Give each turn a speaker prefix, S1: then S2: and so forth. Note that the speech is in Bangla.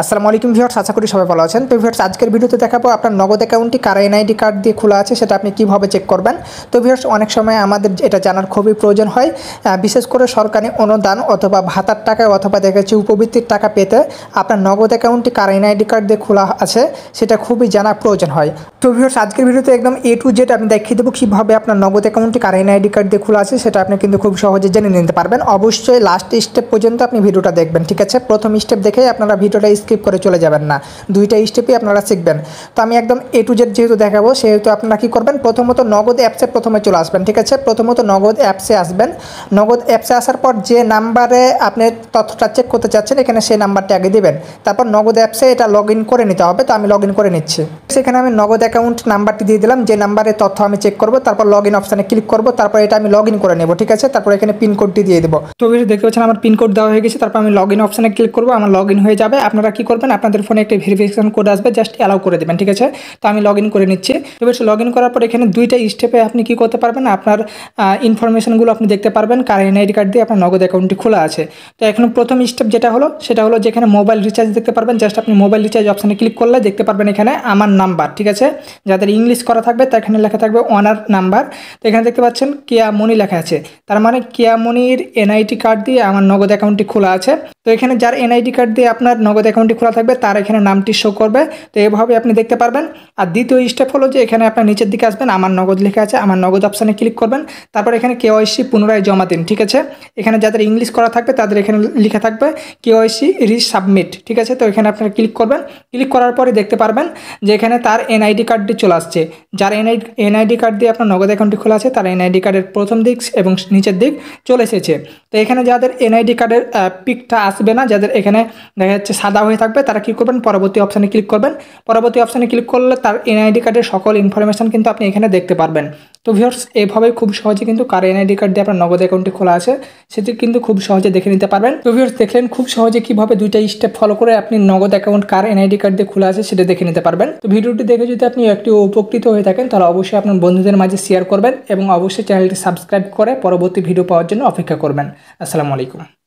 S1: আসসালামু আলাইকুম ভিউয়ার্স, আশা করি সবাই ভালো আছেন। তো ভিউয়ার্স, আজকের ভিডিওতে দেখাবো আপনার নগদ অ্যাকাউন্টটি কার এনআইডি কার্ড দিয়ে খোলা আছে সেটা আপনি কীভাবে চেক করবেন। তো ভিউয়ার্স, অনেক সময় আমাদের এটা জানার খুবই প্রয়োজন হয়, বিশেষ করে সরকারি অনুদান অথবা ভাতার টাকা অথবা দেখা যাচ্ছে উপবৃত্তির টাকা পেতে আপনার নগদ অ্যাকাউন্টটি কার এনআইডি কার্ড দিয়ে খোলা আছে সেটা খুবই জানা প্রয়োজন হয়। তো ভিউয়ার্স, আজকের ভিডিওতে একদম A to Z আমি দেখিয়ে দেবো কীভাবে আপনার নগদ অ্যাকাউন্টটি কার এনআইডি কার্ড দিয়ে খোলা আছে সেটা আপনি কিন্তু খুব সহজে জেনে নিতে পারবেন। অবশ্যই লাস্ট স্টেপ পর্যন্ত আপনি ভিডিওটা দেখবেন, ঠিক আছে? প্রথম স্টেপ দেখেই আপনারা ভিডিওটা স্কিপ করে চলে যাবেন না, দুইটা স্টেপই আপনারা শিখবেন। তো আমি একদম A to Z যেহেতু দেখাবো সেহেতু আপনারা কী করবেন, প্রথমত নগদ অ্যাপসে প্রথমে চলে আসবেন, ঠিক আছে? প্রথমত নগদ অ্যাপসে আসবেন। নগদ অ্যাপসে আসার পর যে নাম্বারে আপনি তথ্যটা চেক করতে চাচ্ছেন এখানে সেই নাম্বারটি আগে দিবেন। তারপর নগদ অ্যাপসে এটা লগ ইন করে নিতে হবে। তো আমি লগ ইন করে নিচ্ছি। সেখানে আমি নগদ অ্যাকাউন্ট নাম্বারটি দিয়ে দিলাম, যে নাম্বারে তথ্য আমি চেক করবো। তারপর লগ ইন অপশানে ক্লিক করবো। তারপর এটা আমি লগ ইন করে নেব, ঠিক আছে? তারপর এখানে পিনকোডটি দিয়ে দেবো। তো দেখতে পাচ্ছেন আমার পিনকোড দেওয়া হয়ে গেছে। তারপর আমি লগ ইন অপশানে ক্লিক করবো, আমার লগ ইন হয়ে যাবে। আপনারা কী করবেন, আপনাদের ফোনে একটা ভেরিফিকেশন কোড আসবে, জাস্ট অ্যালাউ করে দেবেন, ঠিক আছে? তো আমি লগ ইন করে নিচ্ছি। তো বেশ, লগ ইন করার পর এখানে দুইটা স্টেপে আপনি কী করতে পারবেন, আপনার ইনফরমেশনগুলো আপনি দেখতে পারবেন কার এনআইডি কার্ড দিয়ে আপনার নগদ অ্যাকাউন্টটি খোলা আছে। তো এখন প্রথম স্টেপ যেটা হলো সেটা হলো যেখানে মোবাইল রিচার্জ দেখতে পারবেন, জাস্ট আপনি মোবাইল রিচার্জ অপশানে ক্লিক করলে দেখতে পারবেন এখানে আমার নাম্বার, ঠিক আছে? যাদের ইংলিশ করা থাকবে তা এখানে লেখা থাকবে ওনার নাম্বার। তো এখানে দেখতে পাচ্ছেন কেয়া মনি লেখা আছে, তার মানে কেয়া মনির এনআইডি কার্ড দিয়ে আমার নগদ অ্যাকাউন্টটি খোলা আছে। তো এখানে যার এনআইডি কার্ড দিয়ে আপনার নগদ অ্যাকাউন্টটি খোলা থাকবে তার এখানে নামটি শো করবে। তো এভাবে আপনি দেখতে পারবেন। আর দ্বিতীয় স্টেপ হলো যে এখানে আপনার নিচের দিকে আসবেন, আমার নগদ লেখা আছে, আমার নগদ অপশানে ক্লিক করবেন। তারপর এখানে কেওয়াইসি পুনরায় জমা দিন, ঠিক আছে? এখানে যাদের ইংলিশ করা থাকবে তাদের এখানে লেখা থাকবে কেওয়াইসি রিসাবমিট, ঠিক আছে? তো এখানে আপনারা ক্লিক করবেন। ক্লিক করার পরে দেখতে পারবেন যে এখানে তার এনআইডি কার্ডটি চলে আসছে। যার এনআইডি কার্ড দিয়ে আপনার নগদ অ্যাকাউন্টটি খোলা আছে তার এনআইডি কার্ডের প্রথম দিক এবং নিচের দিক চলে এসেছে। তো এখানে যাদের এনআইডি কার্ডের পিকটা আসবে না, যাদের এখানে দেখা যাচ্ছে সাদা হয়ে থাকবে, তারা কী করবেন, পরবর্তী অপশানে ক্লিক করবেন। পরবর্তী অপশানে ক্লিক করলে তার এনআইডি কার্ডের সকল ইনফরমেশন কিন্তু আপনি এখানে দেখতে পারবেন। তো ভিউয়ার্স, এভাবেই খুব সহজে কিন্তু কার এনআইডি কার্ড দিয়ে আপনার নগদ অ্যাকাউন্টটি খোলা আছে সেটি কিন্তু খুব সহজে দেখে নিতে পারবেন। তো ভিউয়ার্স, দেখলেন খুব সহজে কীভাবে দুইটা স্টেপ ফলো করে আপনি নগদ অ্যাকাউন্ট কার এনআইডি কার্ড দিয়ে খোলা আছে সেটা দেখে নিতে পারবেন। তো ভিডিওটি দেখে যদি আপনি একটু উপকৃত হয়ে থাকেন তাহলে অবশ্যই আপনার বন্ধুদের মাঝে শেয়ার করবেন এবং অবশ্যই চ্যানেলটি সাবস্ক্রাইব করে পরবর্তী ভিডিও পাওয়ার জন্য অপেক্ষা করবেন। আসসালামু আলাইকুম।